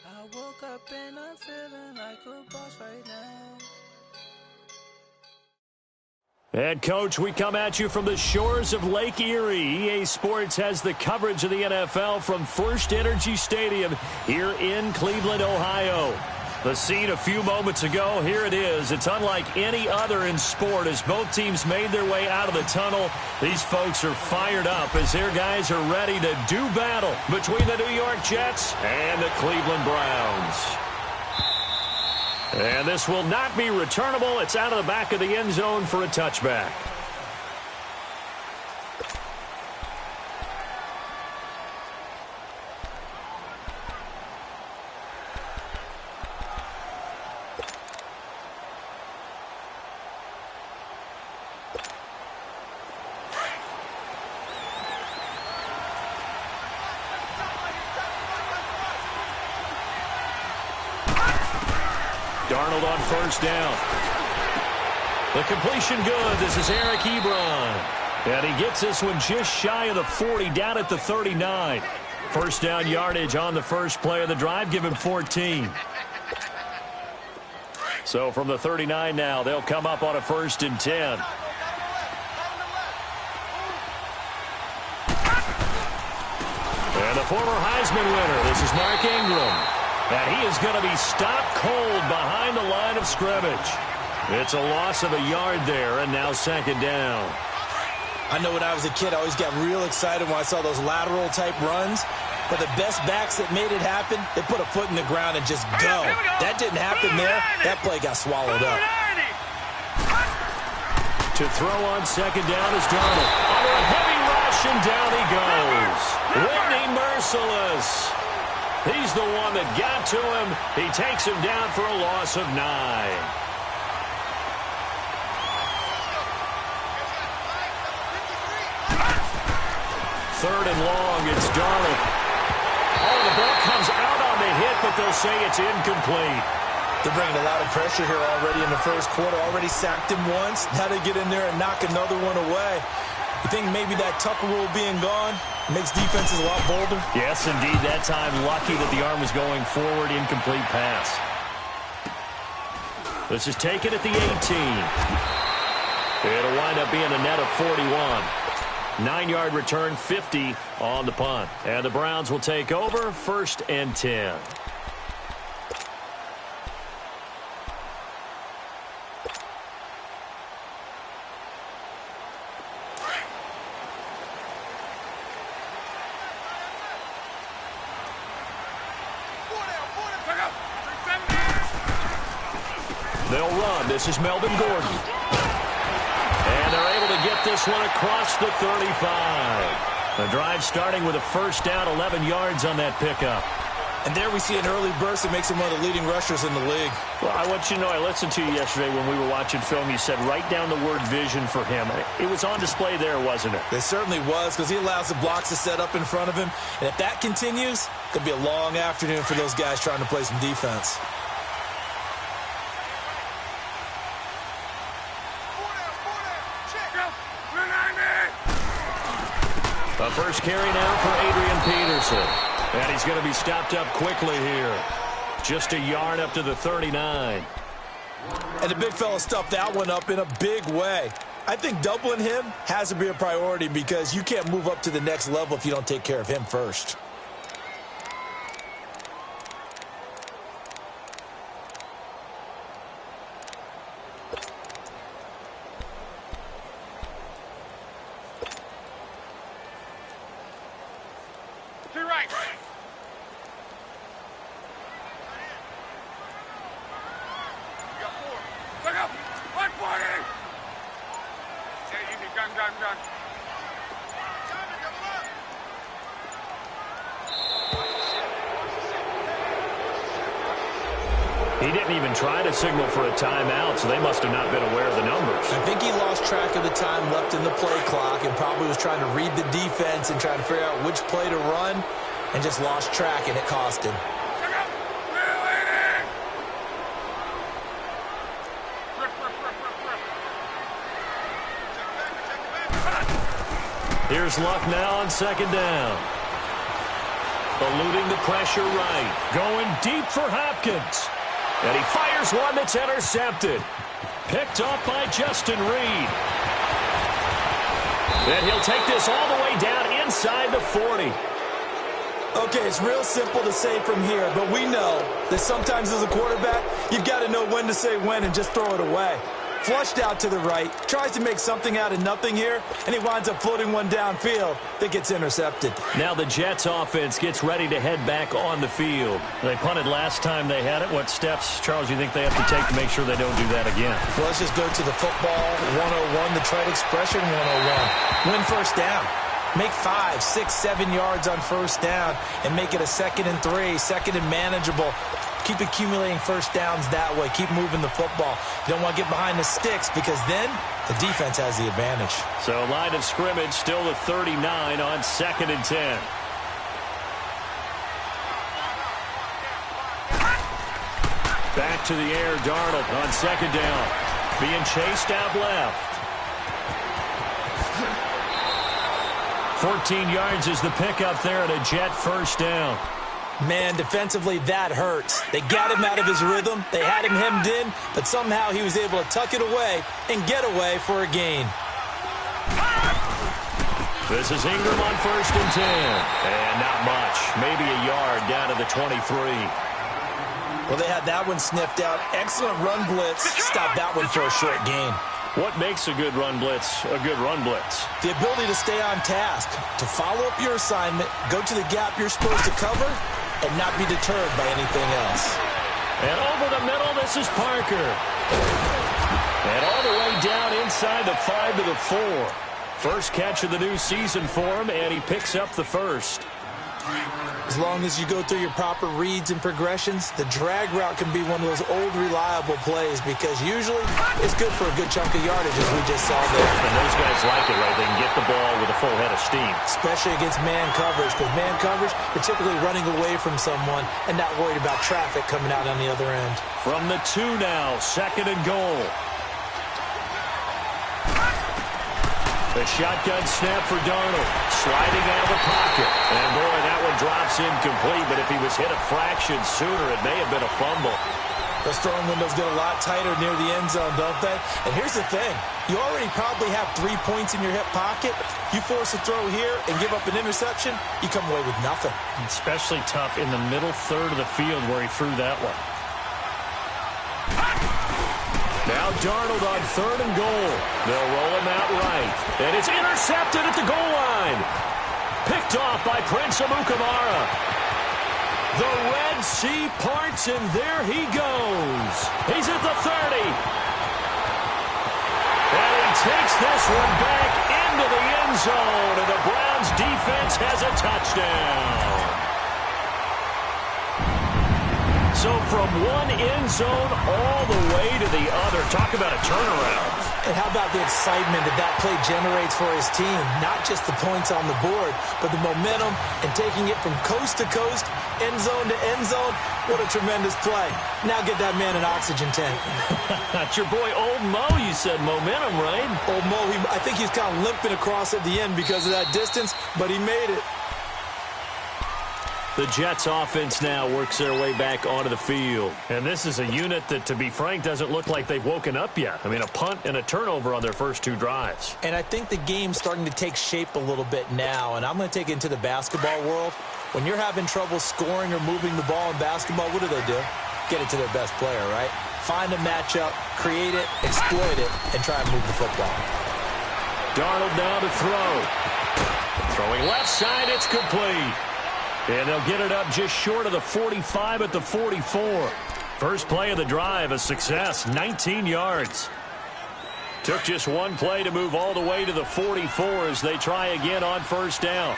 I woke up and I'm feeling like a boss right now. And, Coach, we come at you from the shores of Lake Erie. EA Sports has the coverage of the NFL from First Energy Stadium here in Cleveland, Ohio. The scene a few moments ago, here it is. It's unlike any other in sport as both teams made their way out of the tunnel. These folks are fired up as their guys are ready to do battle between the New York Jets and the Cleveland Browns. And this will not be returnable. It's out of the back of the end zone for a touchback. Darnold on first down. The completion good. This is Eric Ebron. And he gets this one just shy of the 40, down at the 39. First down yardage on the first play of the drive. Give him 14. So from the 39 now, they'll come up on a 1st and 10. And the former Heisman winner, this is Mark Ingram. And he is going to be stopped cold behind the line of scrimmage. It's a loss of a yard there, and now 2nd down. I know when I was a kid, I always got real excited when I saw those lateral-type runs. But the best backs that made it happen, they put a foot in the ground and just go. That didn't happen there. That play got swallowed up. To throw on 2nd down is Darnold. Under a heavy rush, and down he goes. Whitney merciless. He's the one that got to him. He takes him down for a loss of 9. 3rd and long, it's Darnold. Oh, the ball comes out on the hit, but they'll say it's incomplete. They're bringing a lot of pressure here already in the first quarter. Already sacked him once. Now they get in there and knock another one away. You think maybe that Tucker rule being gone makes defenses a lot bolder? Yes, indeed. That time, lucky that the arm was going forward. Incomplete pass. This is taken at the 18. It'll wind up being a net of 41. 9-yard return, 50 on the punt. And the Browns will take over, 1st and 10. They'll run. This is Melvin Gordon. And they're able to get this one across the 35. The drive starting with a 1st down, 11 yards on that pickup. And there we see an early burst that makes him one of the leading rushers in the league. Well, I want you to know, I listened to you yesterday when we were watching film. You said write down the word vision for him. It was on display there, wasn't it? It certainly was, because he allows the blocks to set up in front of him. And if that continues, it could be a long afternoon for those guys trying to play some defense. The first carry now for Adrian Peterson. And he's going to be stopped up quickly here. Just a yard up to the 39. And the big fella stuffed that one up in a big way. I think doubling him has to be a priority because you can't move up to the next level if you don't take care of him first. He didn't even try to signal for a timeout, so they must have not been aware of the numbers. I think he lost track of the time left in the play clock and probably was trying to read the defense and trying to figure out which play to run and just lost track, and it cost him. Here's Luck now on second down. Eluding the pressure right. Going deep for Hopkins. And he fires one that's intercepted. Picked off by Justin Reed. And he'll take this all the way down inside the 40. Okay, it's real simple to say from here, but we know that sometimes as a quarterback, you've got to know when to say when and just throw it away. Flushed out to the right, tries to make something out of nothing here, and he winds up floating one downfield that gets intercepted. Now the Jets offense gets ready to head back on the field. They punted last time they had it. What steps, Charles, you think they have to take to make sure they don't do that again? Well, let's just go to the football 101, the trade expression 101. Win first down. Make 5, 6, 7 yards on first down and make it a 2nd and 3, 2nd and manageable. Keep accumulating first downs that way. Keep moving the football. You don't want to get behind the sticks because then the defense has the advantage. So line of scrimmage still the 39 on 2nd and 10. Back to the air, Darnold on second down. Being chased out left. 14 yards is the pickup there at a Jet first down. Man, defensively, that hurts. They got him out of his rhythm. They had him hemmed in, but somehow he was able to tuck it away and get away for a gain. This is Ingram on 1st and 10. And not much. Maybe a yard down to the 23. Well, they had that one sniffed out. Excellent run blitz. Stop that one for a short gain. What makes a good run blitz a good run blitz? The ability to stay on task, to follow up your assignment, go to the gap you're supposed to cover, and not be deterred by anything else. And over the middle, this is Parker. And all the way down inside the 5 to the 4. First catch of the new season for him, and he picks up the first. As long as you go through your proper reads and progressions, the drag route can be one of those old reliable plays because usually it's good for a good chunk of yardage as we just saw there. And those guys like it, right? They can get the ball with a full head of steam. Especially against man coverage, because man coverage, you're typically running away from someone and not worried about traffic coming out on the other end. From the 2 now, 2nd and goal. The shotgun snap for Darnold. Sliding out of the pocket. And, boy, that one drops incomplete. But if he was hit a fraction sooner, it may have been a fumble. Those throwing windows get a lot tighter near the end zone, don't they? And here's the thing. You already probably have 3 points in your hip pocket. You force a throw here and give up an interception, you come away with nothing. Especially tough in the middle third of the field where he threw that one. Now Darnold on 3rd and goal. They'll roll him out right. And it's intercepted at the goal line. Picked off by Prince Amukamara. The Red Sea parts, and there he goes. He's at the 30. And he takes this one back into the end zone. And the Browns defense has a touchdown. So from one end zone all the way to the other. Talk about a turnaround. And how about the excitement that that play generates for his team? Not just the points on the board, but the momentum and taking it from coast to coast, end zone to end zone. What a tremendous play. Now get that man an oxygen tank. That's your boy Old Mo. You said momentum, right? Old Mo, I think he's kind of limping across at the end because of that distance, but he made it. The Jets offense now works their way back onto the field. And this is a unit that, to be frank, doesn't look like they've woken up yet. I mean, a punt and a turnover on their first 2 drives. And I think the game's starting to take shape a little bit now. And I'm going to take it into the basketball world. When you're having trouble scoring or moving the ball in basketball, what do? Get it to their best player, right? Find a matchup, create it, exploit it, and try and move the football. Darnold now to throw. Throwing left side, it's complete. And they'll get it up just short of the 45 at the 44. First play of the drive, a success, 19 yards. Took just one play to move all the way to the 44 as they try again on first down.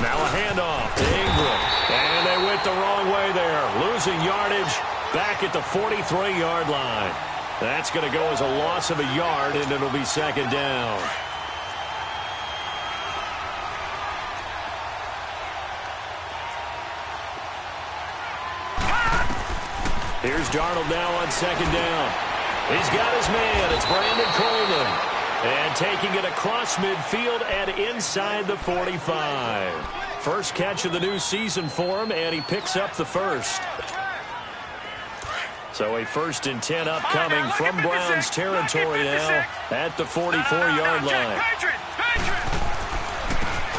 Now a handoff to Ingram. And they it the wrong way there. Losing yardage back at the 43-yard line. That's going to go as a loss of a yard, and it'll be second down. Here's Darnold now on second down. He's got his man. It's Brandon Coleman. And taking it across midfield and inside the 45. First catch of the new season for him, and he picks up the first. So a 1st and 10 upcoming from Browns territory now at the 44-yard line.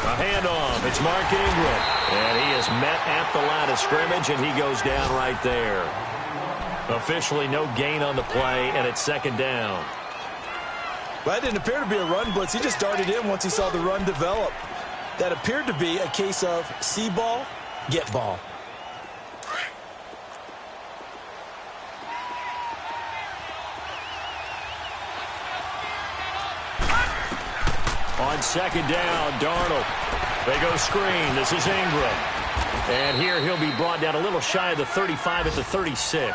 A handoff. It's Mark Ingram. And he is met at the line of scrimmage, and he goes down right there. Officially no gain on the play, and it's second down. Well, that didn't appear to be a run blitz. He just darted in once he saw the run develop. That appeared to be a case of see ball, get ball. On second down, Darnold. They go screen. This is Ingram. And here he'll be brought down a little shy of the 35 at the 36.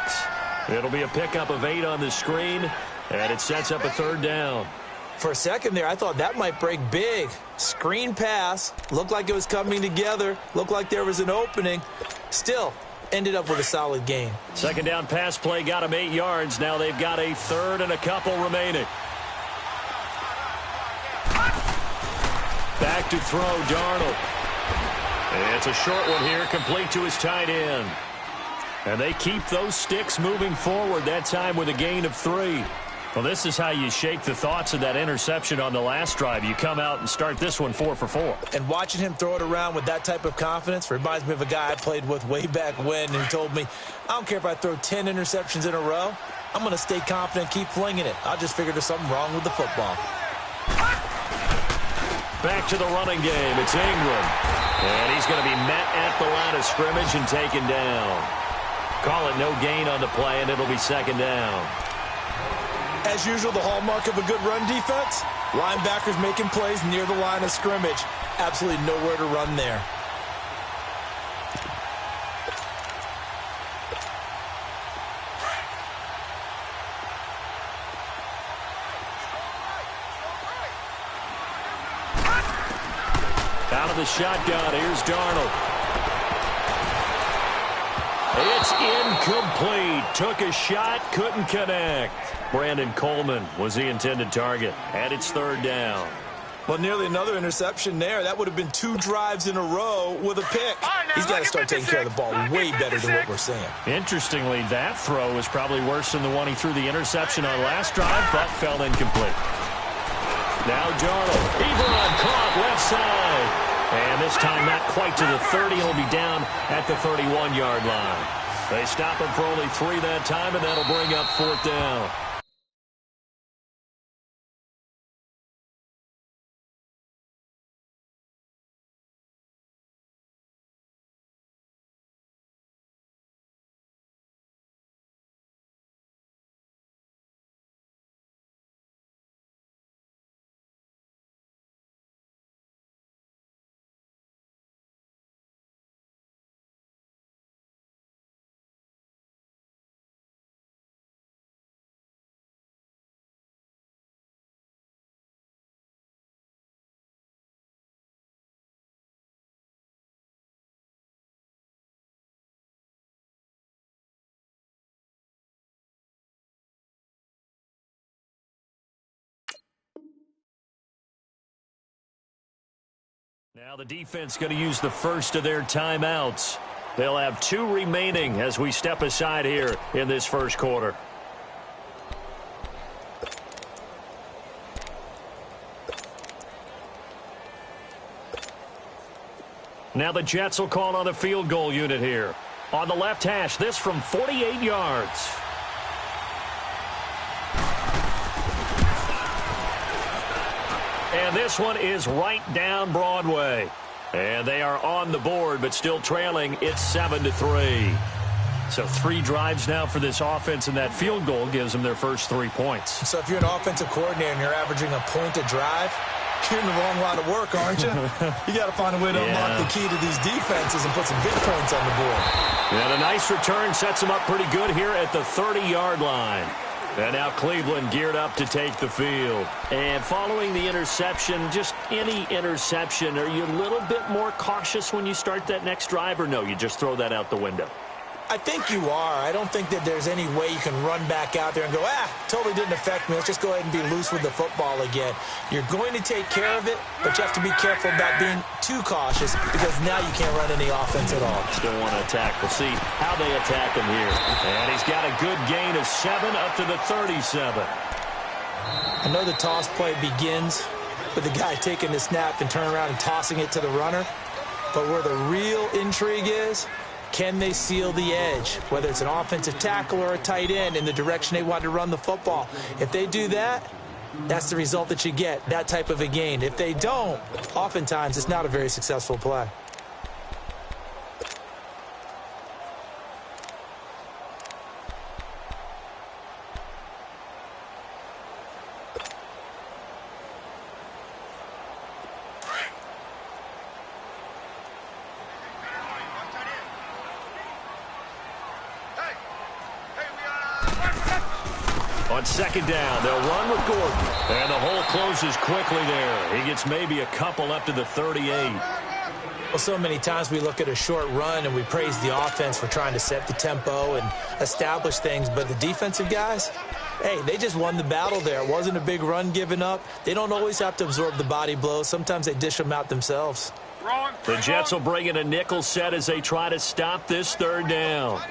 It'll be a pickup of 8 on the screen, and it sets up a third down. For a second there, I thought that might break big. Screen pass. Looked like it was coming together. Looked like there was an opening. Still, ended up with a solid gain. Second down pass play got him 8 yards. Now they've got a third and a couple remaining. Back to throw, Darnold. It's a short one here, complete to his tight end. And they keep those sticks moving forward, that time with a gain of 3. Well, this is how you shake the thoughts of that interception on the last drive. You come out and start this one 4 for 4. And watching him throw it around with that type of confidence reminds me of a guy I played with way back when who told me, I don't care if I throw 10 interceptions in a row. I'm going to stay confident and keep flinging it. I just figured there's something wrong with the football. Back to the running game. It's Ingram. And he's going to be met at the line of scrimmage and taken down. Call it no gain on the play, and it'll be second down. As usual, the hallmark of a good run defense, linebackers making plays near the line of scrimmage. Absolutely nowhere to run there. Out of the shotgun, here's Darnold. It's incomplete. Took a shot, couldn't connect. Brandon Coleman was the intended target, and it's third down. Well, nearly another interception there. That would have been 2 drives in a row with a pick. He's got to start taking care of the ball way better than what we're seeing. Interestingly, that throw was probably worse than the one he threw the interception on last drive, but fell incomplete. Now Darnold, Ebron caught left side. And this time not quite to the 30. He'll be down at the 31-yard line. They stop him for only 3 that time, and that'll bring up fourth down. Now the defense going to use the first of their timeouts. They'll have 2 remaining as we step aside here in this first quarter. Now the Jets will call on the field goal unit here. On the left hash, this from 48 yards. And this one is right down Broadway. And they are on the board, but still trailing. It's 7-3. So 3 drives now for this offense, and that field goal gives them their first 3 points. So if you're an offensive coordinator and you're averaging a point a drive, You're in the wrong line of work, aren't you? You got to find a way to unlock the key to these defenses and put some big points on the board. And a nice return sets them up pretty good here at the 30-yard line. And now Cleveland geared up to take the field. And following the interception, just any interception, are you a little bit more cautious when you start that next drive, or no, you just throw that out the window? I think you are. I don't think that there's any way you can run back out there and go, totally didn't affect me. Let's just go ahead and be loose with the football again. You're going to take care of it, but you have to be careful about being too cautious because now you can't run any offense at all. Still want to attack. We'll see how they attack him here. And he's got a good gain of 7 up to the 37. I know the toss play begins with the guy taking the snap and turning around and tossing it to the runner, but where the real intrigue is, can they seal the edge, whether it's an offensive tackle or a tight end, in the direction they want to run the football? If they do that, that's the result that you get, that type of a gain. If they don't, oftentimes it's not a very successful play. On second down, they'll run with Gordon. And the hole closes quickly there. He gets maybe a couple up to the 38. Well, so many times we look at a short run and we praise the offense for trying to set the tempo and establish things. But the defensive guys, hey, they just won the battle there. It wasn't a big run given up. They don't always have to absorb the body blows. Sometimes they dish them out themselves. The Jets will bring in a nickel set as they try to stop this third down.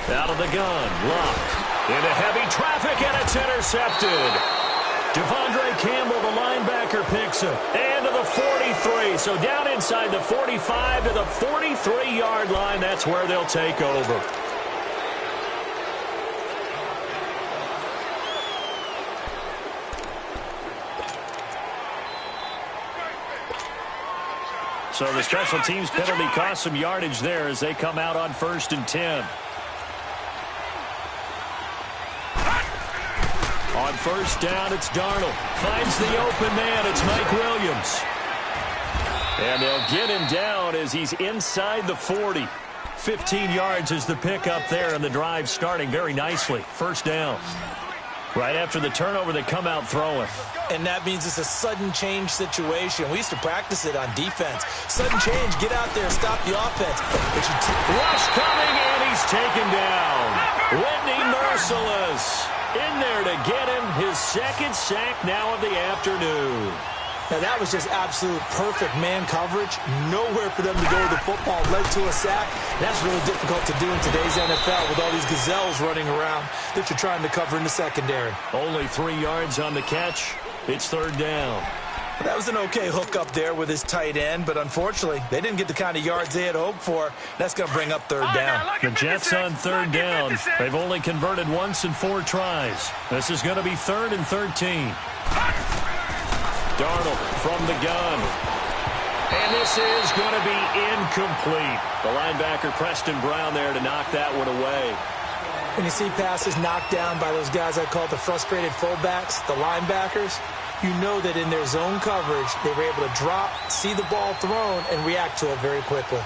Out of the gun, locked into heavy traffic, and it's intercepted. Devondre Campbell, the linebacker, picks it. And to the 43, so down inside the 45 to the 43-yard line. That's where they'll take over. So the special teams penalty cost some yardage there as they come out on 1st and 10. On 1st down, it's Darnold. Finds the open man. It's Mike Williams. And they'll get him down as he's inside the 40. 15 yards is the pickup there, and the drive starting very nicely. 1st down. Right after the turnover, they come out throwing. And that means it's a sudden change situation. We used to practice it on defense. Sudden change, get out there, stop the offense. Rush coming, and he's taken down. Whitney Merciless in there to get him his 2nd sack now of the afternoon. Now, that was just absolute perfect man coverage. Nowhere for them to go with the football. Led to a sack. That's really difficult to do in today's NFL with all these gazelles running around that you're trying to cover in the secondary. Only 3 yards on the catch. It's 3rd down. That was an okay hook up there with his tight end, but unfortunately, they didn't get the kind of yards they had hoped for. That's going to bring up 3rd down. The Jets on 3rd down. They've only converted once in 4 tries. This is going to be 3rd and 13. Darnold from the gun. And this is going to be incomplete. The linebacker Preston Brown there to knock that one away. When you see passes knocked down by those guys I call the frustrated fullbacks, the linebackers, you know that in their zone coverage, they were able to drop, see the ball thrown, and react to it very quickly.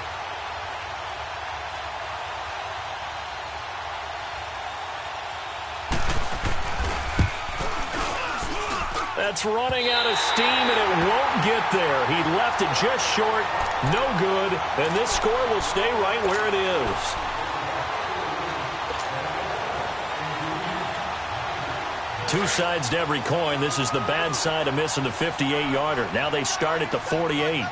That's running out of steam, and it won't get there. He left it just short, no good, and this score will stay right where it is. Two sides to every coin. This is the bad side of missing the 58-yarder. Now they start at the 48.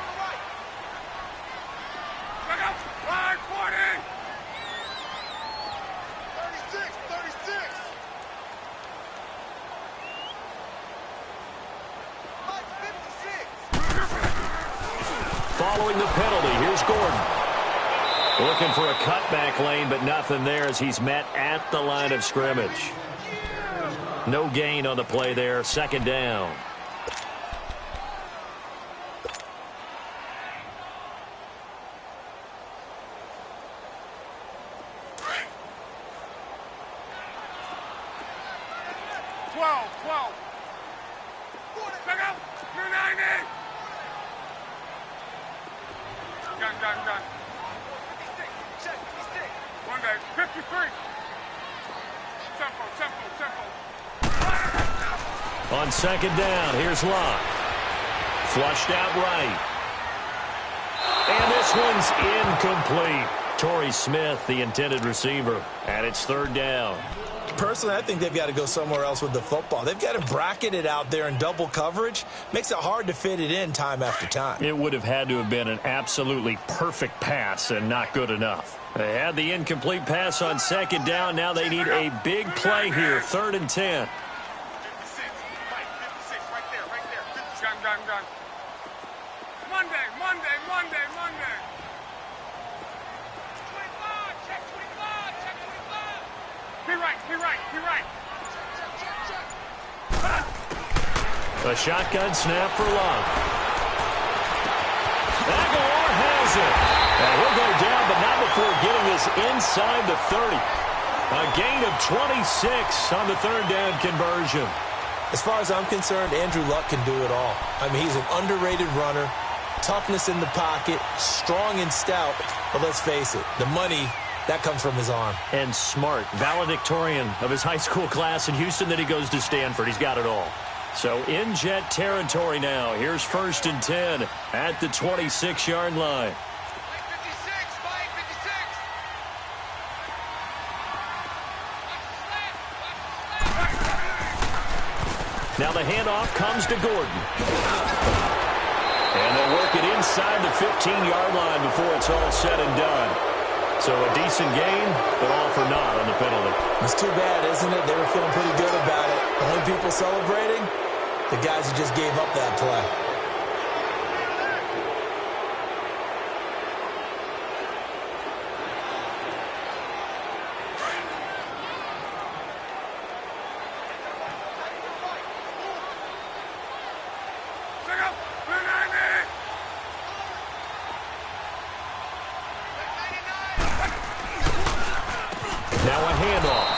Following the penalty, here's Gordon. Looking for a cutback lane, but nothing there as he's met at the line of scrimmage. No gain on the play there. Second down. On second down, here's Locke. Flushed out right. And this one's incomplete. Torrey Smith, the intended receiver, and it's third down. Personally, I think they've got to go somewhere else with the football. They've got to bracket it out there in double coverage. Makes it hard to fit it in time after time. It would have had to have been an absolutely perfect pass and not good enough. They had the incomplete pass on second down. Now they need a big play here, 3rd and 10. A shotgun snap for Locke. Aguilar has it. And he'll go down, but not before getting this inside the 30. A gain of 26 on the third down conversion. As far as I'm concerned, Andrew Luck can do it all. I mean, he's an underrated runner, toughness in the pocket, strong and stout. But let's face it, the money, that comes from his arm. And smart, valedictorian of his high school class in Houston, then he goes to Stanford. He's got it all. So in jet territory now. Here's 1st and 10 at the 26-yard line. Now the handoff comes to Gordon. And they'll work it inside the 15-yard line before it's all said and done. So a decent gain, but all for naught on the penalty. It's too bad, isn't it? They were feeling pretty good about it. The only people celebrating, the guys who just gave up that play.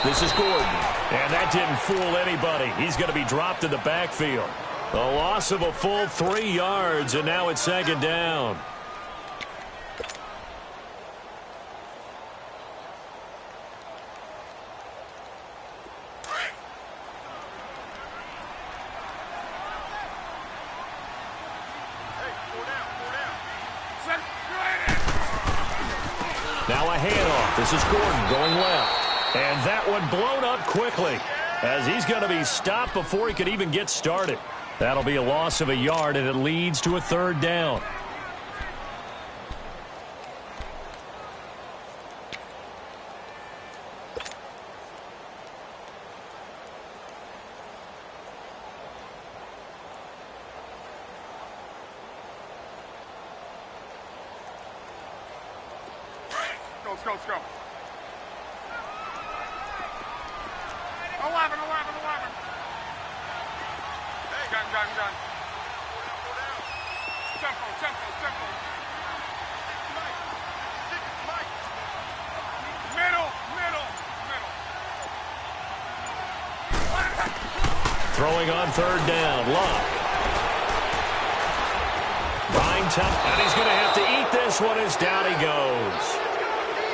This is Gordon, and that didn't fool anybody. He's going to be dropped in the backfield. A loss of a full 3 yards, and now it's second down. Now a handoff. This is Gordon going left. And that one blown up quickly as he's going to be stopped before he could even get started. That'll be a loss of a yard, and it leads to a third down. Let's go. 11. Gun. Tempo. Middle. Throwing on third down, Locke. Buying time, and he's going to have to eat this one as down he goes.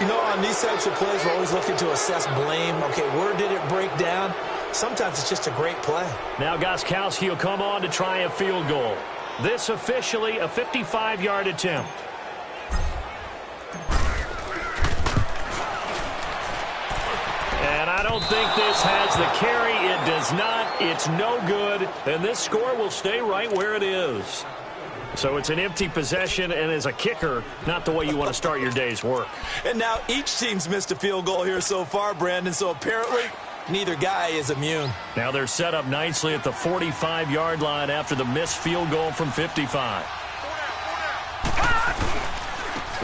You know, on these types of plays, we're always looking to assess blame. Okay, where did it break down? Sometimes it's just a great play. Now Gostkowski will come on to try a field goal. This officially a 55-yard attempt. And I don't think this has the carry. It does not. It's no good. And this score will stay right where it is. So it's an empty possession, and as a kicker, not the way you want to start your day's work. And now each team's missed a field goal here so far, Brandon, so apparently neither guy is immune. Now they're set up nicely at the 45-yard line after the missed field goal from 55.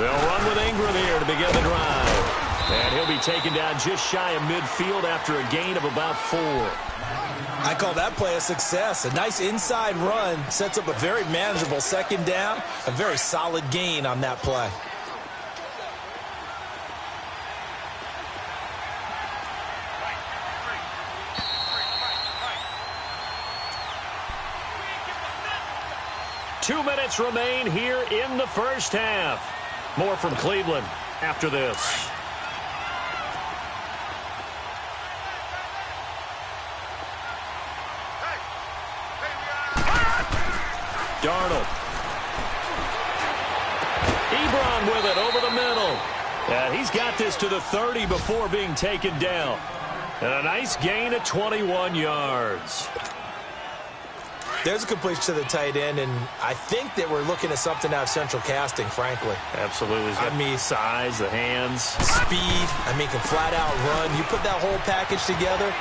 They'll run with Ingram here to begin the drive. And he'll be taken down just shy of midfield after a gain of about 4. I call that play a success. A nice inside run sets up a very manageable second down. A very solid gain on that play. Two minutes remain here in the first half. More from Cleveland after this. Darnold. Ebron with it over the middle. And he's got this to the 30 before being taken down. And a nice gain of 21 yards. There's a completion to the tight end, and I think that we're looking at something out of central casting, frankly. Absolutely. He's got size, the hands. Speed. Can flat out run. You put that whole package together,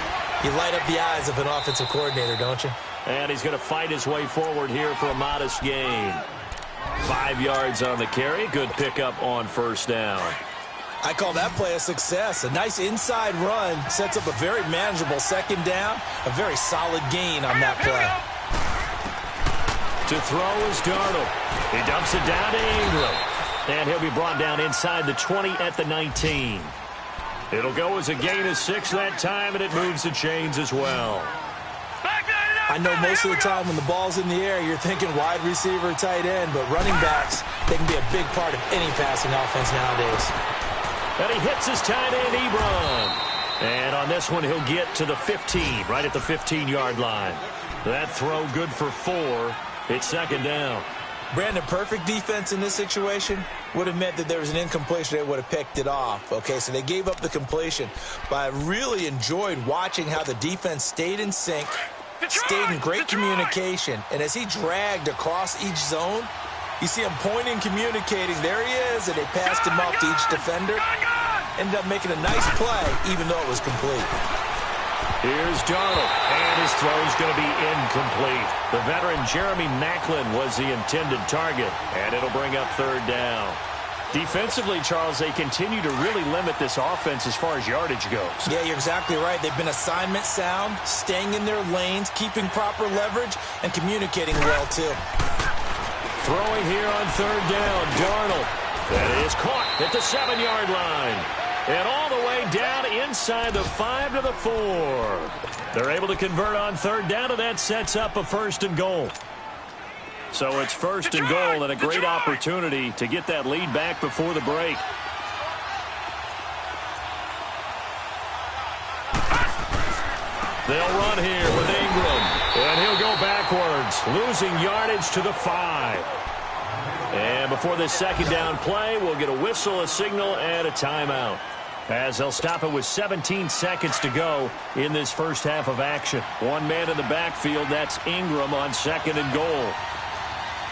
you light up the eyes of an offensive coordinator, don't you? And he's going to fight his way forward here for a modest gain. 5 yards on the carry. Good pickup on first down. I call that play a success. A nice inside run sets up a very manageable second down. A very solid gain on that play. To throw is Darnold. He dumps it down to Ingram. And he'll be brought down inside the 20 at the 19. It'll go as a gain of 6 that time, and it moves the chains as well. I know most of the time when the ball's in the air, you're thinking wide receiver, tight end, but running backs, they can be a big part of any passing offense nowadays. And he hits his tight end, Ebron. And on this one, he'll get to the 15, right at the 15-yard line. That throw good for 4. It's second down. Brandon, perfect defense in this situation would have meant that there was an incompletion. They would have picked it off. Okay, so they gave up the completion. But I really enjoyed watching how the defense stayed in sync, stayed in great communication. And as he dragged across each zone, you see him pointing, communicating. There he is, and they passed him off to each defender. Ended up making a nice play, even though it was complete. Here's Darnold, and his throw's going to be incomplete. The veteran Jeremy Maclin was the intended target, and it'll bring up third down. Defensively, Charles, they continue to really limit this offense as far as yardage goes. Yeah, you're exactly right. They've been assignment sound, staying in their lanes, keeping proper leverage, and communicating well, too. Throwing here on third down, Darnold. That is caught at the 7-yard line. And all the way down inside the 5 to the 4. They're able to convert on third down, and that sets up a first and goal. So it's first and goal, and a great opportunity to get that lead back before the break. They'll run here with Ingram, and he'll go backwards, losing yardage to the 5. And before this second down play, we'll get a whistle, a signal, and a timeout, as they'll stop it with 17 seconds to go in this first half of action. One man in the backfield, that's Ingram on second and goal.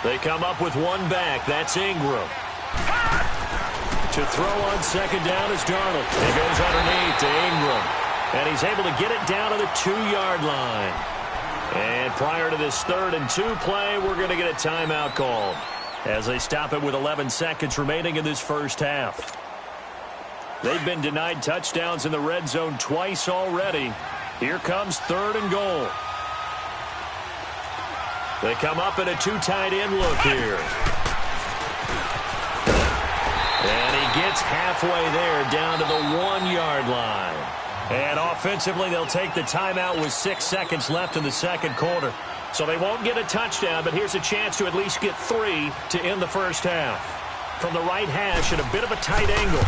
They come up with one back, that's Ingram. To throw on second down is Darnold. He goes underneath to Ingram, and he's able to get it down to the 2-yard line. And prior to this 3rd and 2 play, we're going to get a timeout called, as they stop it with 11 seconds remaining in this first half. They've been denied touchdowns in the red zone twice already. Here comes 3rd and goal. They come up in a 2 tight end look here. And he gets halfway there down to the 1-yard line. And offensively, they'll take the timeout with 6 seconds left in the second quarter. So they won't get a touchdown, but here's a chance to at least get 3 to end the first half. From the right hash at a bit of a tight angle.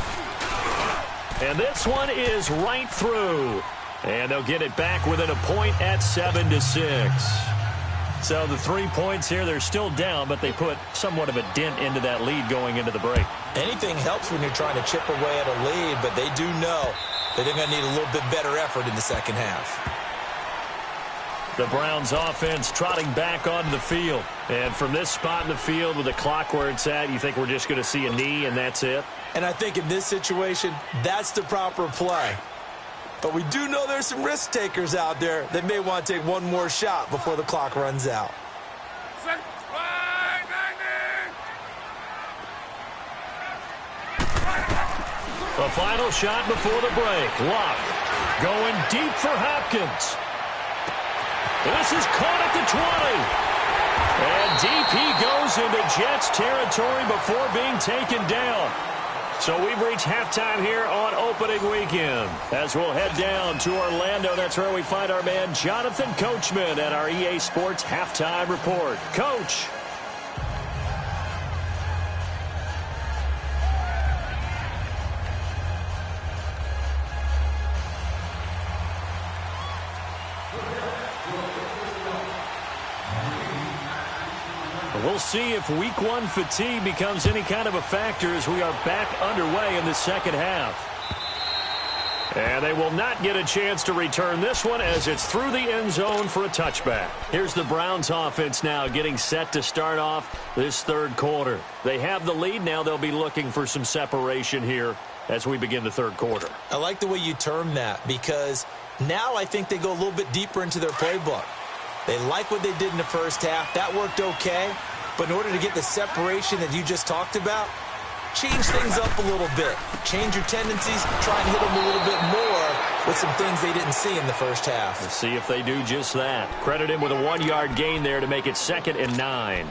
And this one is right through. And they'll get it back within a point at 7-6. So the 3 points here, they're still down, but they put somewhat of a dent into that lead going into the break. Anything helps when you're trying to chip away at a lead, but they do know that they're going to need a little bit better effort in the second half. The Browns offense trotting back onto the field. And from this spot in the field with the clock where it's at, you think we're just going to see a knee and that's it? And I think in this situation, that's the proper play. But we do know there's some risk takers out there that may want to take one more shot before the clock runs out. The final shot before the break. Luck going deep for Hopkins. This is caught at the 20. And DP goes into Jets territory before being taken down. So we've reached halftime here on opening weekend. As we'll head down to Orlando, that's where we find our man Jonathan Coachman at our EA Sports Halftime Report. Coach. We'll see if week one fatigue becomes any kind of a factor as we are back underway in the second half. And they will not get a chance to return this one as it's through the end zone for a touchback. Here's the Browns offense now getting set to start off this third quarter. They have the lead. Now they'll be looking for some separation here as we begin the third quarter. I like the way you term that because now I think they go a little bit deeper into their playbook. They like what they did in the first half. That worked okay. But in order to get the separation that you just talked about, change things up a little bit. Change your tendencies. Try and hit them a little bit more with some things they didn't see in the first half. Let's see if they do just that. Credit him with a 1-yard gain there to make it 2nd and 9.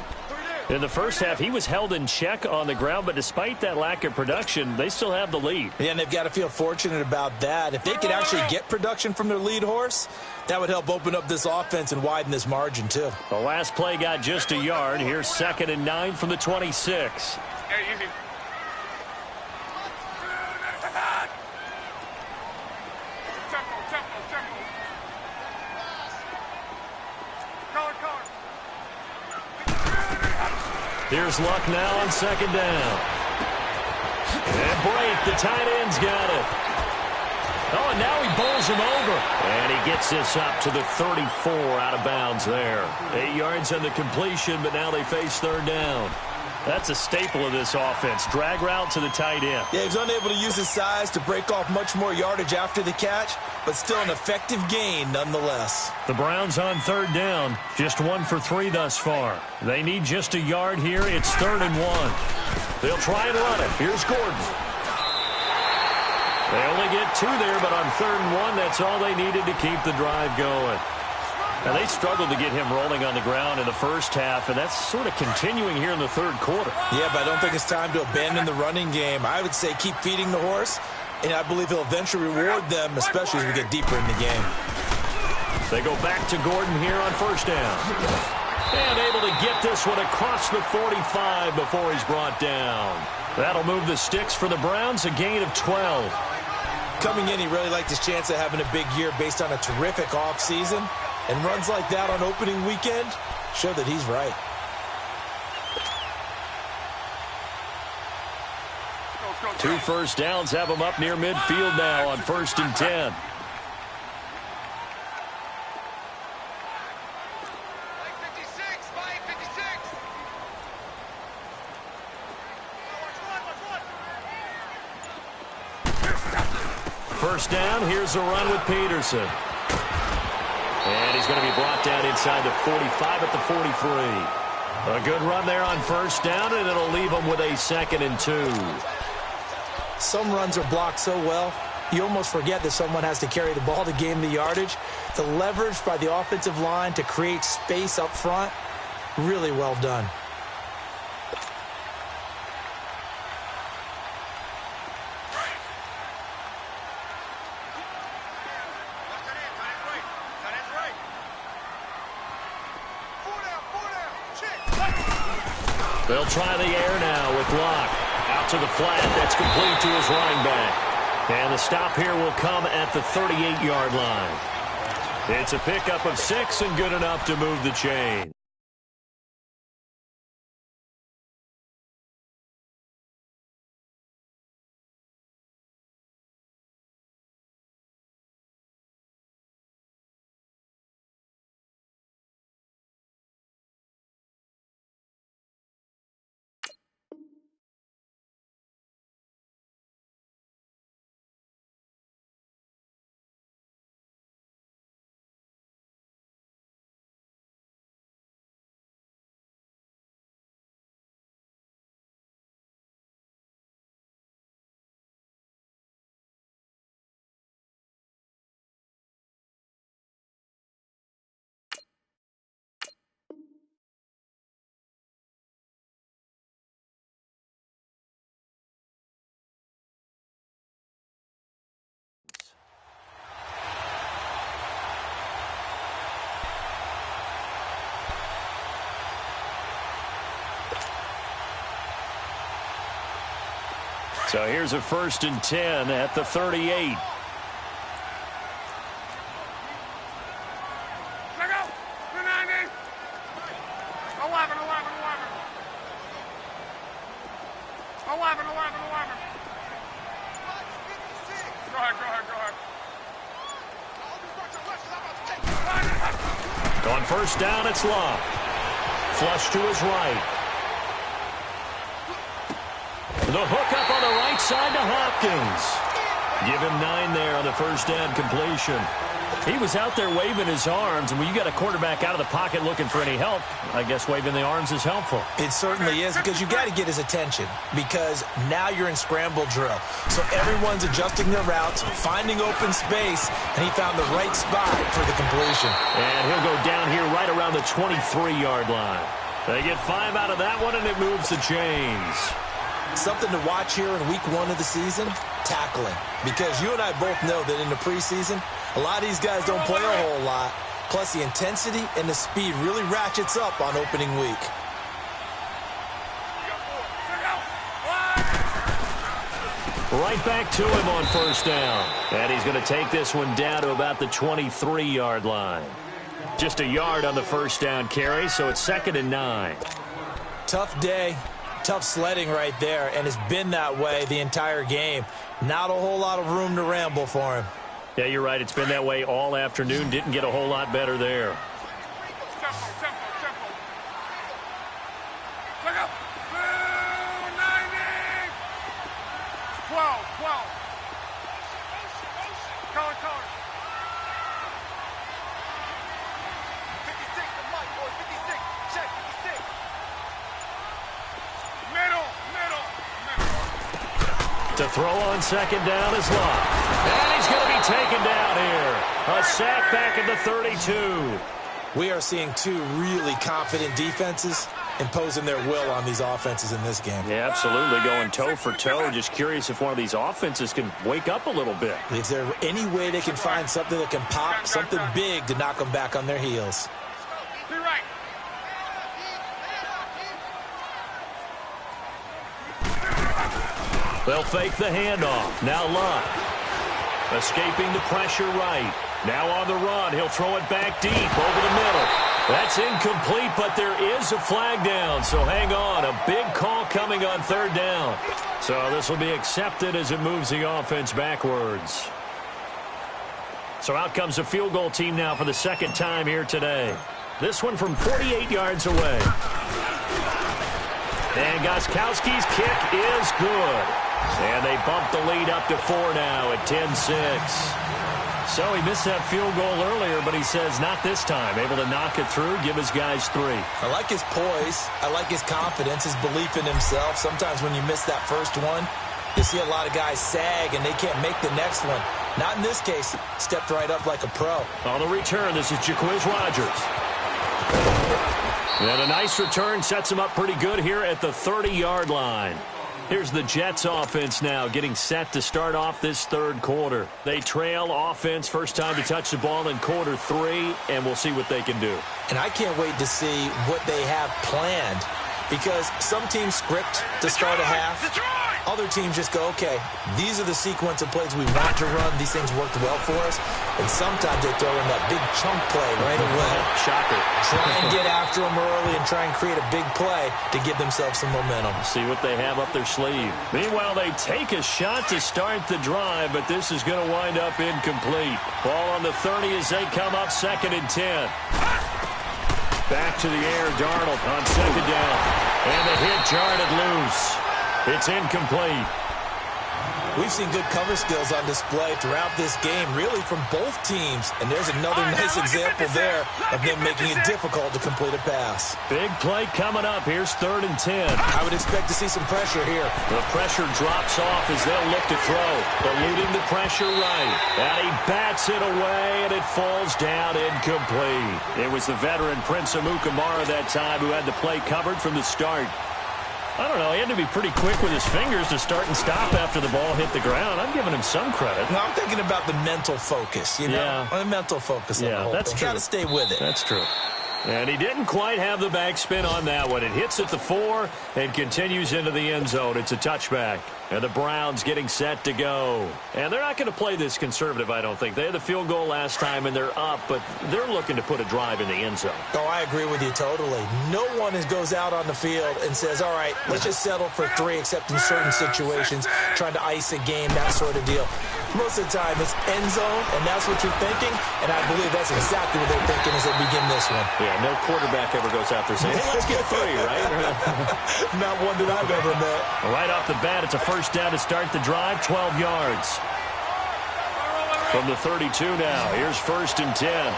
In the first half, he was held in check on the ground, but despite that lack of production, they still have the lead. Yeah, and they've got to feel fortunate about that. If they could actually get production from their lead horse, that would help open up this offense and widen this margin, too. The last play got just a yard. Here's 2nd and 9 from the 26. Hey, easy. Tempo. Color. Here's Luck now on 2nd down. And Blake, the tight end's got it. Oh, and now he bowls him over. And he gets this up to the 34 out of bounds there. 8 yards on the completion, but now they face 3rd down. That's a staple of this offense. Drag route to the tight end. Yeah, he's unable to use his size to break off much more yardage after the catch, but still an effective gain nonetheless. The Browns on 3rd down. Just 1 for 3 thus far. They need just a yard here. It's 3rd and 1. They'll try and run it. Here's Gordon. They only get 2 there, but on 3rd and 1, that's all they needed to keep the drive going. Now, they struggled to get him rolling on the ground in the first half, and that's sort of continuing here in the third quarter. Yeah, but I don't think it's time to abandon the running game. I would say keep feeding the horse, and I believe he'll eventually reward them, especially as we get deeper in the game. They go back to Gordon here on 1st down. And able to get this one across the 45 before he's brought down. That'll move the sticks for the Browns, a gain of 12. Coming in, he really liked his chance of having a big year based on a terrific offseason. And runs like that on opening weekend show that he's right. Two first downs have him up near midfield now on 1st and 10. First down, here's a run with Peterson. And he's going to be brought down inside the 45 at the 43. A good run there on 1st down, and it'll leave him with a 2nd and 2. Some runs are blocked so well, you almost forget that someone has to carry the ball to gain the yardage. The leverage by the offensive line to create space up front, really well done. They'll try the air now with Locke. Out to the flat. That's complete to his running back. And the stop here will come at the 38-yard line. It's a pickup of 6 and good enough to move the chain. So here's a 1st and 10 at the 38. On 1st down, it's Love. Flush to his right. The hook up on the right side to Hopkins. Give him 9 there on the 1st down completion. He was out there waving his arms, and when you got a quarterback out of the pocket looking for any help, I guess waving the arms is helpful. It certainly is, because you got to get his attention, because now you're in scramble drill. So everyone's adjusting their routes, finding open space, and he found the right spot for the completion. And he'll go down here right around the 23-yard line. They get 5 out of that one, and it moves the chains. Something to watch here in week 1 of the season, tackling. Because you and I both know that in the preseason, a lot of these guys don't play a whole lot. Plus, the intensity and the speed really ratchets up on opening week. Right back to him on 1st down. And he's going to take this one down to about the 23-yard line. Just a yard on the 1st down carry, so it's 2nd and 9. Tough day. Tough sledding right there, and it's been that way the entire game. Not a whole lot of room to ramble for him. Yeah, you're right. It's been that way all afternoon. Didn't get a whole lot better there. To throw on 2nd down is Love. And he's going to be taken down here. A sack back at the 32. We are seeing 2 really confident defenses imposing their will on these offenses in this game. Yeah, absolutely. Going toe for toe. Just curious if one of these offenses can wake up a little bit. Is there any way they can find something that can pop, something big to knock them back on their heels? They'll fake the handoff. Now Love. Escaping the pressure right. Now on the run. He'll throw it back deep over the middle. That's incomplete, but there is a flag down. So hang on. A big call coming on 3rd down. So this will be accepted as it moves the offense backwards. So out comes a field goal team now for the 2nd time here today. This one from 48 yards away. And Gostkowski's kick is good. And they bump the lead up to 4 now at 10-6. So he missed that field goal earlier, but he says not this time. Able to knock it through, give his guys 3. I like his poise. I like his confidence, his belief in himself. Sometimes when you miss that first one, you see a lot of guys sag and they can't make the next one. Not in this case. Stepped right up like a pro. On the return, this is Jaquiz Rogers. And a nice return sets him up pretty good here at the 30-yard line. Here's the Jets offense now getting set to start off this 3rd quarter. They trail offense, first time to touch the ball in quarter 3, and we'll see what they can do. And I can't wait to see what they have planned, because some teams script to start a half. Other teams just go, okay, these are the sequence of plays we want to run. These things worked well for us. And sometimes they throw in that big chunk play right away. Shocker. Try and get after them early and try and create a big play to give themselves some momentum. See what they have up their sleeve. Meanwhile, they take a shot to start the drive, but this is going to wind up incomplete. Ball on the 30 as they come up 2nd and 10. Back to the air, Darnold on 2nd down. And the hit jarred it loose. It's incomplete. We've seen good cover skills on display throughout this game, really from both teams. And there's another nice example there of them making it difficult to complete a pass. Big play coming up. Here's 3rd and 10. I would expect to see some pressure here. The pressure drops off as they'll look to throw. Eluding the pressure right. And he bats it away, and it falls down incomplete. It was the veteran Prince Amukamara that time who had the play covered from the start. I don't know. He had to be pretty quick with his fingers to start and stop after the ball hit the ground. I'm giving him some credit. No, I'm thinking about the mental focus, you know? Yeah. The mental focus on the whole that's thing. true. Got to stay with it. That's true. And he didn't quite have the backspin on that one. It hits at the 4 and continues into the end zone. It's a touchback. And the Browns getting set to go. And they're not going to play this conservative, I don't think. They had the field goal last time, and they're up, but they're looking to put a drive in the end zone. Oh, I agree with you totally. No one goes out on the field and says, all right, let's just settle for 3, except in certain situations, trying to ice a game, that sort of deal. Most of the time, it's end zone, and that's what you're thinking, and I believe that's exactly what they're thinking as they begin this one. Yeah, no quarterback ever goes out there saying, hey, let's get 3, right? Not one that I've ever met. Right off the bat, it's a first down to start the drive, 12 yards. From the 32 now, here's 1st and 10.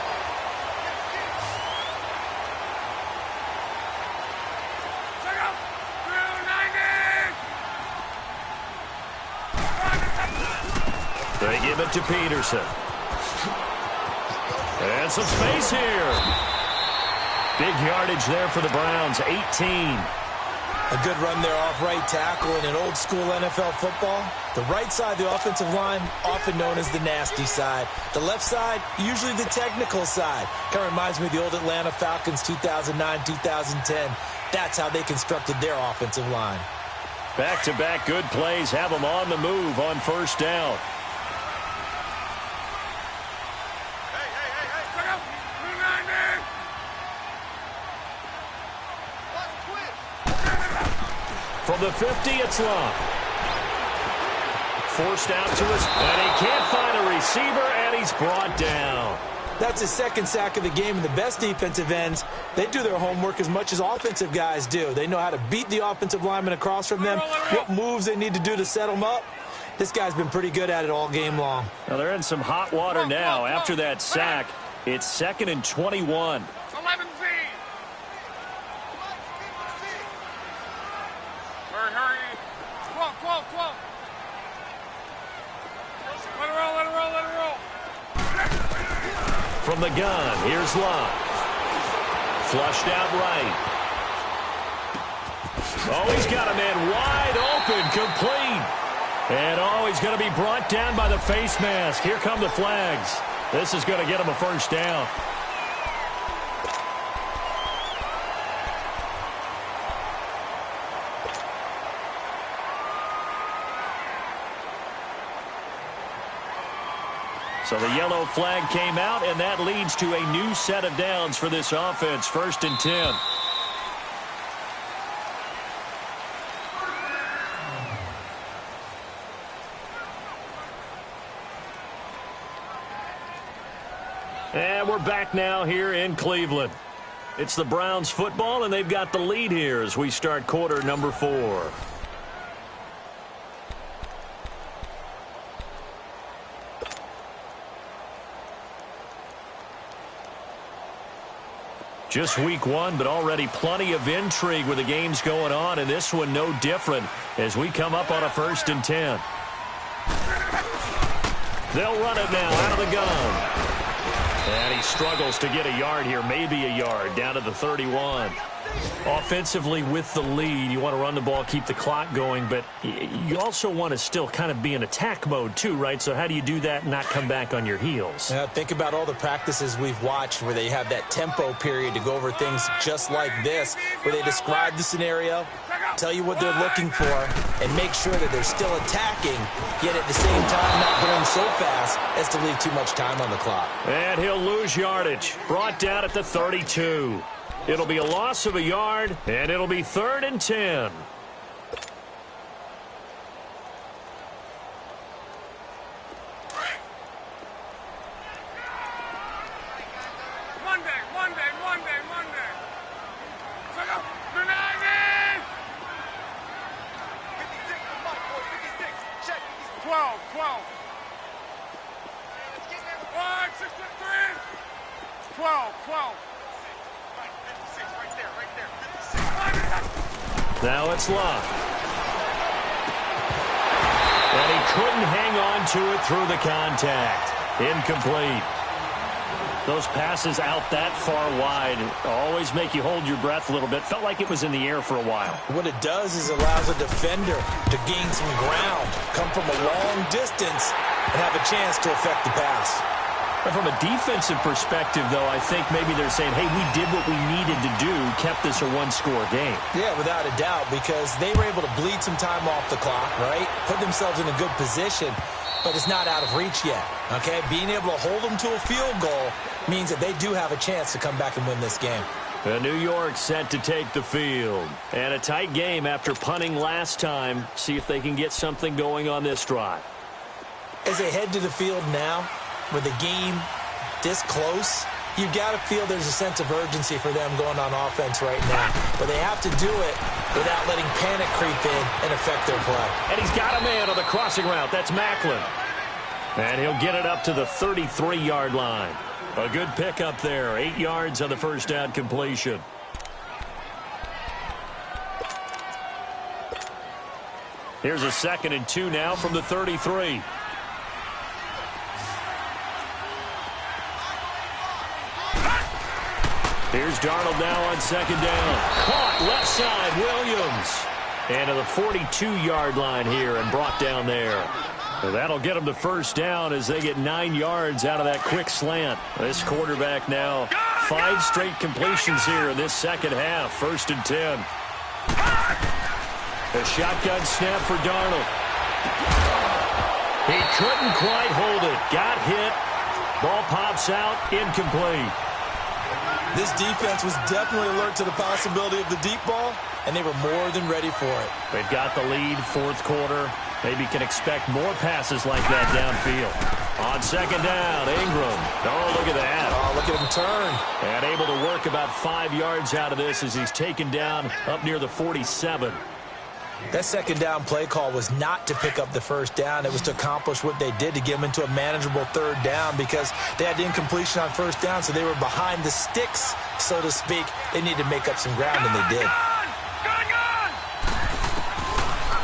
They give it to Peterson. And some space here. Big yardage there for the Browns, 18. A good run there off right tackle in an old-school NFL football. The right side, the offensive line, often known as the nasty side. The left side, usually the technical side. Kind of reminds me of the old Atlanta Falcons 2009-2010. That's how they constructed their offensive line. Back-to-back good plays have them on the move on first down. From the 50, it's Long. Forced out to us, and he can't find a receiver, and he's brought down. That's his 2nd sack of the game, and the best defensive ends, they do their homework as much as offensive guys do. They know how to beat the offensive lineman across from them, what moves they need to do to set them up. This guy's been pretty good at it all game long. Now they're in some hot water now. After that sack, it's 2nd and 21. 11Z. Hurry. 12. Let it roll. From the gun, here's Love. Flushed out right. Oh, he's got a man wide open, complete. And he's going to be brought down by the face mask. Here come the flags. This is going to get him a first down. So the yellow flag came out, and that leads to a new set of downs for this offense. 1st and 10. And we're back now here in Cleveland. It's the Browns football, and they've got the lead here as we start quarter number 4. Just week 1, but already plenty of intrigue with the games going on, and this one no different as we come up on a 1st and 10. They'll run it now out of the gun. And he struggles to get a yard here, maybe a yard, down to the 31. Offensively with the lead, you want to run the ball, keep the clock going, but you also want to still kind of be in attack mode too, right? So how do you do that and not come back on your heels? Yeah, think about all the practices we've watched where they have that tempo period to go over things just like this, where they describe the scenario, tell you what they're looking for, and make sure that they're still attacking, yet at the same time not going so fast as to leave too much time on the clock. And he'll lose yardage. Brought down at the 32. It'll be a loss of a yard, and it'll be 3rd and 10. Monday. 12. 12. Now it's Love. And he couldn't hang on to it through the contact. Incomplete. Those passes out that far wide always make you hold your breath a little bit. Felt like it was in the air for a while. What it does is allows a defender to gain some ground, come from a long distance, and have a chance to affect the pass. But from a defensive perspective, though, I think maybe they're saying, hey, we did what we needed to do, kept this a one-score game. Yeah, without a doubt, because they were able to bleed some time off the clock, right? Put themselves in a good position, but it's not out of reach yet, okay? Being able to hold them to a field goal means that they do have a chance to come back and win this game. New York set to take the field. And a tight game after punting last time. See if they can get something going on this drive. As they head to the field now, with the game this close, you've got to feel there's a sense of urgency for them going on offense right now. But they have to do it without letting panic creep in and affect their play. And he's got a man on the crossing route. That's Macklin. And he'll get it up to the 33-yard line. A good pickup there. 8 yards on the first down completion. Here's a 2nd and 2 now from the 33. Here's Darnold now on 2nd down. Caught left side, Williams. And to the 42-yard line here and brought down there. So that'll get them to first down as they get 9 yards out of that quick slant. This quarterback now 5 straight completions here in this second half. 1st and 10. A shotgun snap for Darnold. He couldn't quite hold it. Got hit. Ball pops out. Incomplete. This defense was definitely alert to the possibility of the deep ball, and they were more than ready for it. They've got the lead, 4th quarter. Maybe can expect more passes like that downfield. On 2nd down, Ingram. Oh, look at that. Oh, look at him turn. And able to work about 5 yards out of this as he's taken down up near the 47. That 2nd down play call was not to pick up the first down. It was to accomplish what they did, to get them into a manageable 3rd down, because they had incompletion on 1st down, so they were behind the sticks, so to speak. They needed to make up some ground, and they did.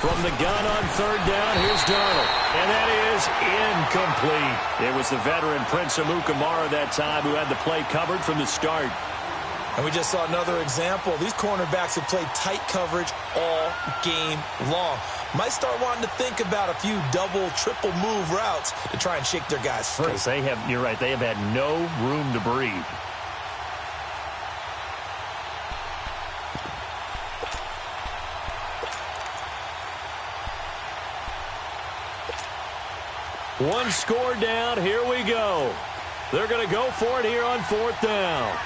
From the gun on 3rd down, here's Darnold. And that is incomplete. It was the veteran Prince Amukamara that time who had the play covered from the start. And we just saw another example. These cornerbacks have played tight coverage all game long. Might start wanting to think about a few double, triple move routes to try and shake their guys free. Because they have, you're right, they have had no room to breathe. One score down. Here we go. They're going to go for it here on 4th down.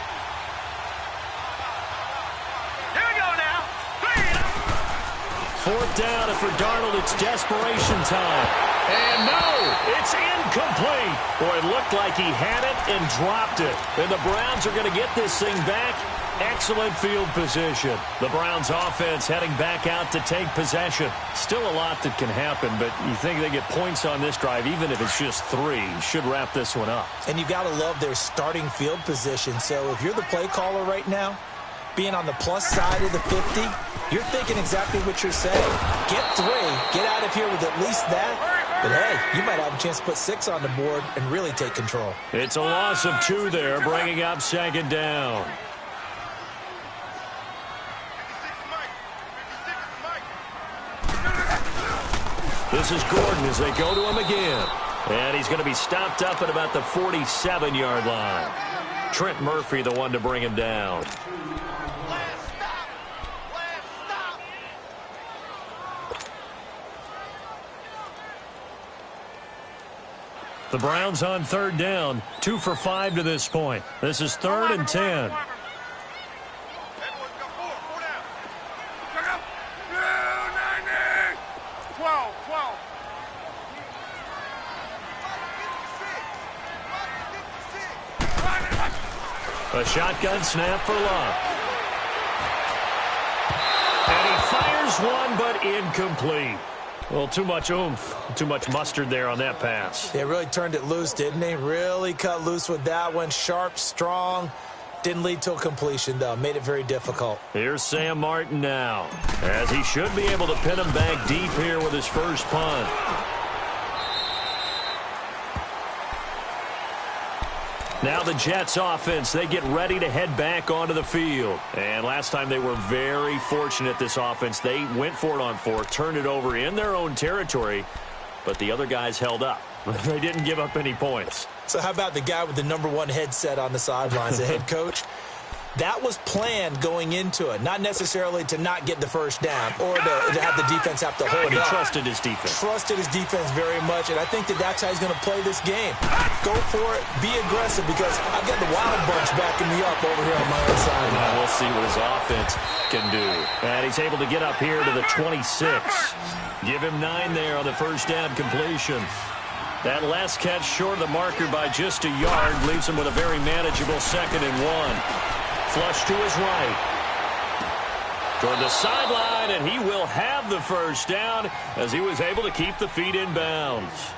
4th down, and for Darnold, it's desperation time. And no, it's incomplete. Boy, it looked like he had it and dropped it. And the Browns are going to get this thing back. Excellent field position. The Browns offense heading back out to take possession. Still a lot that can happen, but you think they get points on this drive, even if it's just 3, should wrap this one up. And you've got to love their starting field position. So if you're the play caller right now, being on the plus side of the 50, you're thinking exactly what you're saying. Get 3, get out of here with at least that. But hey, you might have a chance to put 6 on the board and really take control. It's a loss of 2 there, bringing up 2nd down. This is Gordon as they go to him again. And he's going to be stopped up at about the 47-yard line. Trent Murphy, the one to bring him down. The Browns on 3rd down, 2 for 5 to this point. This is 3rd and 10. 12. A shotgun snap for Love. And he fires one, but incomplete. Well, too much oomph, too much mustard there on that pass. They really turned it loose, didn't they? Really cut loose with that one. Sharp, strong. Didn't lead to a completion, though. Made it very difficult. Here's Sam Martin now, as he should be able to pin him back deep here with his first punt. Now the Jets offense, they get ready to head back onto the field. And last time they were very fortunate, this offense. They went for it on 4, turned it over in their own territory, but the other guys held up. They didn't give up any points. So how about the guy with the #1 headset on the sidelines, the head coach? That was planned going into it, not necessarily to not get the first down or to have the defense have to hold But he up. trusted his defense. Trusted his defense very much, and I think that's how he's going to play this game. Go for it, be aggressive, because I've got the Wild Bunch backing me up over here on my own side. Now we'll see what his offense can do. And he's able to get up here to the 26. Give him 9 there on the first down completion. That last catch short of the marker by just a yard leaves him with a very manageable 2nd and 1. Flush to his right. Toward the sideline, and he will have the first down as he was able to keep the feet in bounds.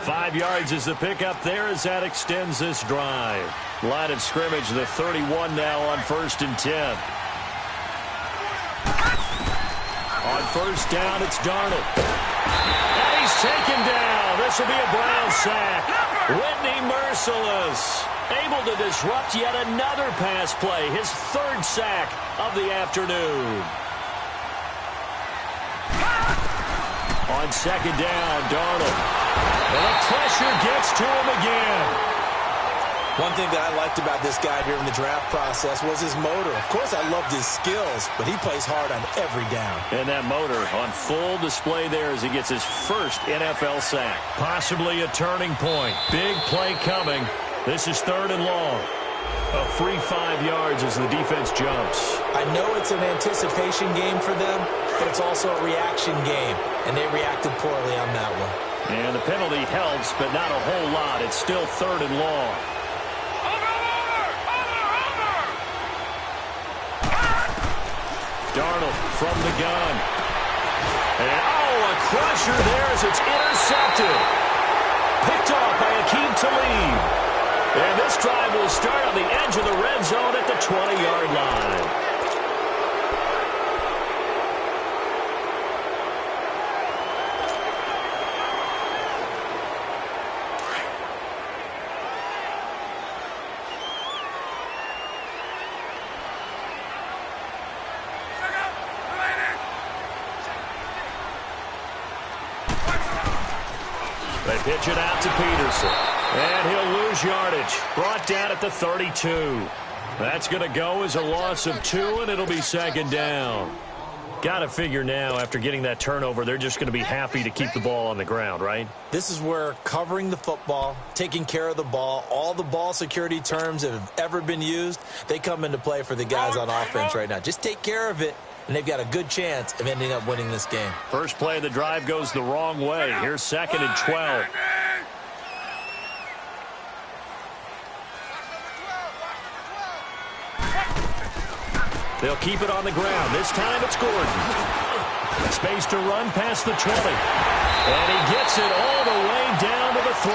5 yards is the pickup there as that extends this drive. Line of scrimmage, the 31 now on 1st and 10. On first down, it's Darnold. And he's taken down. This will be a Brown sack. Whitney Merciless able to disrupt yet another pass play. His 3rd sack of the afternoon. On 2nd down, Darnold. And the pressure gets to him again. One thing that I liked about this guy during the draft process was his motor. Of course, I loved his skills, but he plays hard on every down. And that motor on full display there as he gets his first NFL sack. Possibly a turning point. Big play coming. This is 3rd and long. A free 5 yards as the defense jumps. I know it's an anticipation game for them, but it's also a reaction game, and they reacted poorly on that one. And the penalty helps, but not a whole lot. It's still 3rd and long. Darnold from the gun. And, a crusher there as it's intercepted. Picked off by Akeem Talib. And this drive will start on the edge of the red zone at the 20-yard line. They pitch it out to Peterson. And he'll lose yardage. Brought down at the 32. That's going to go as a loss of 2, and it'll be 2nd down. Got to figure now, after getting that turnover, they're just going to be happy to keep the ball on the ground, right? This is where covering the football, taking care of the ball, all the ball security terms that have ever been used, they come into play for the guys on offense right now. Just take care of it, and they've got a good chance of ending up winning this game. First play of the drive goes the wrong way. Here's 2nd and 12. They'll keep it on the ground. This time it's Gordon. Space to run past the 20. And he gets it all the way down to the 3.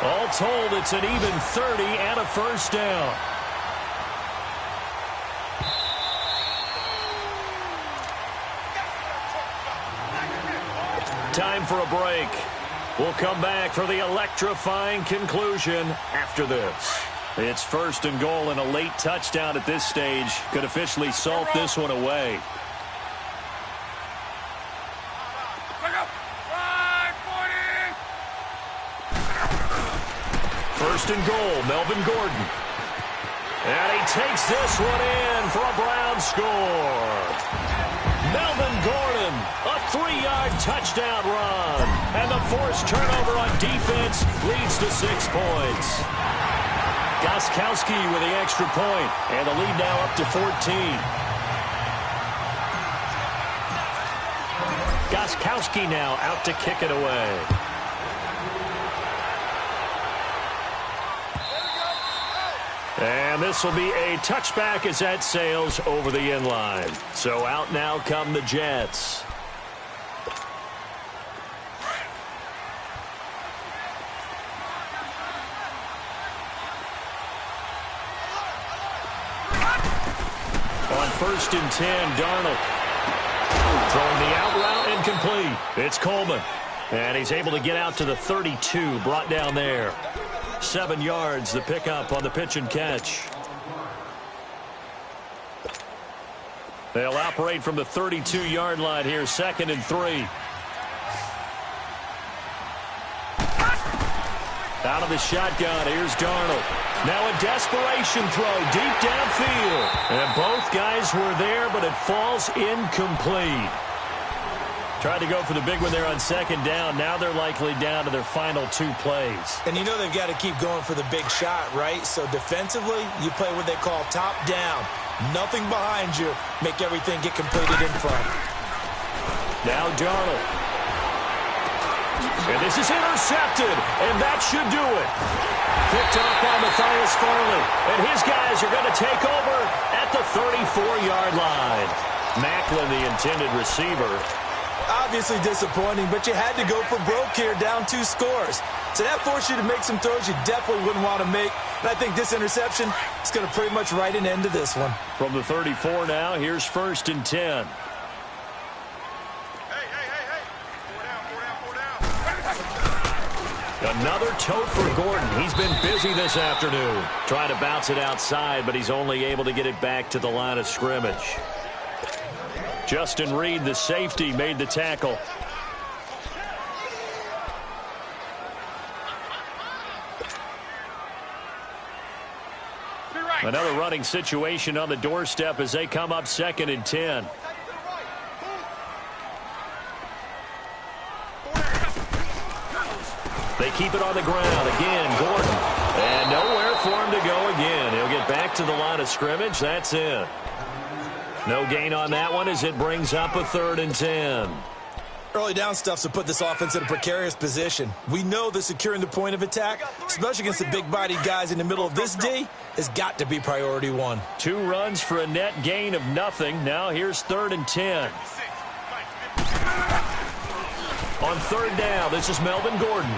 All told, it's an even 30 and a first down. Time for a break. We'll come back for the electrifying conclusion after this. It's 1st and goal, and a late touchdown at this stage could officially salt this one away. First and goal, Melvin Gordon. And he takes this one in for a Brown score. Melvin Gordon, a 3-yard touchdown run. And the forced turnover on defense leads to 6 points. Gostkowski with the extra point, and the lead now up to 14. Gostkowski now out to kick it away. And this will be a touchback as that sails over the end line. So out now come the Jets. On 1st and 10, Darnold. Throwing the out route incomplete. It's Coleman. And he's able to get out to the 32, brought down there. 7 yards, the pickup on the pitch and catch. They'll operate from the 32-yard line here, 2nd and 3. Out of the shotgun, here's Darnold. Now a desperation throw deep downfield. And both guys were there, but it falls incomplete. Tried to go for the big one there on second down. Now they're likely down to their final 2 plays. And you know they've got to keep going for the big shot, right? So defensively, you play what they call top down. Nothing behind you. Make everything get completed in front. Now Darnold. And this is intercepted, and that should do it. Picked off by Matthias Farley, and his guys are going to take over at the 34-yard line. Macklin, the intended receiver. Obviously disappointing, but you had to go for broke here, down 2 scores. So that forced you to make some throws you definitely wouldn't want to make. And I think this interception is going to pretty much write an end to this one. From the 34 now, here's 1st and 10. Another tote for Gordon. He's been busy this afternoon. Trying to bounce it outside, but he's only able to get it back to the line of scrimmage. Justin Reed, the safety, made the tackle. Another running situation on the doorstep as they come up 2nd and 10. They keep it on the ground. Again, Gordon. And nowhere for him to go again. He'll get back to the line of scrimmage. That's it. No gain on that one as it brings up a 3rd and 10. Early down stuff's to put this offense in a precarious position. We know that securing the point of attack, especially against the big-bodied guys in the middle of this D, has got to be priority 1. 2 runs for a net gain of nothing. Now here's 3rd and 10. On 3rd down, this is Melvin Gordon.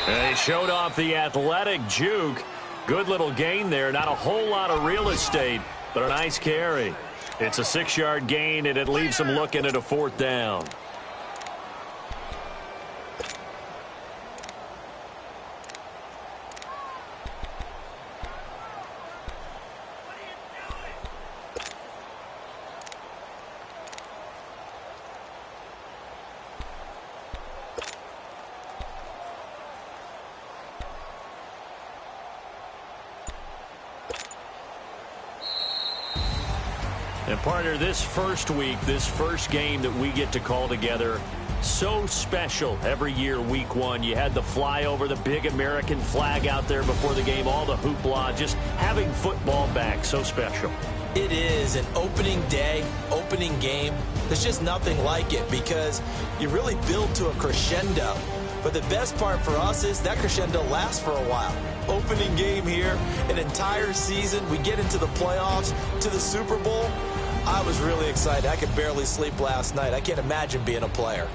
And he showed off the athletic juke. Good little gain there. Not a whole lot of real estate, but a nice carry. It's a 6-yard gain, and it leaves him looking at a 4th down. And partner, this first week, this first game that we get to call together, so special every year, week 1. You had the flyover, the big American flag out there before the game, all the hoopla, just having football back, so special. It is an opening day, opening game. There's just nothing like it because you really build to a crescendo. But the best part for us is that crescendo lasts for a while. Opening game here, an entire season. We get into the playoffs, to the Super Bowl. I was really excited. I could barely sleep last night. I can't imagine being a player.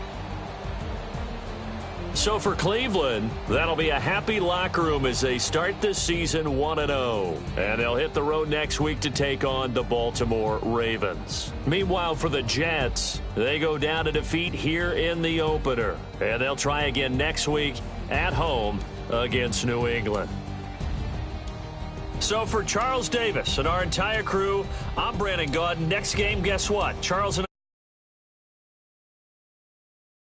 So for Cleveland, that'll be a happy locker room as they start this season 1-0. And they'll hit the road next week to take on the Baltimore Ravens. Meanwhile, for the Jets, they go down to defeat here in the opener. And they'll try again next week at home against New England. So for Charles Davis and our entire crew, I'm Brandon Gaudin. Next game, guess what? Charles and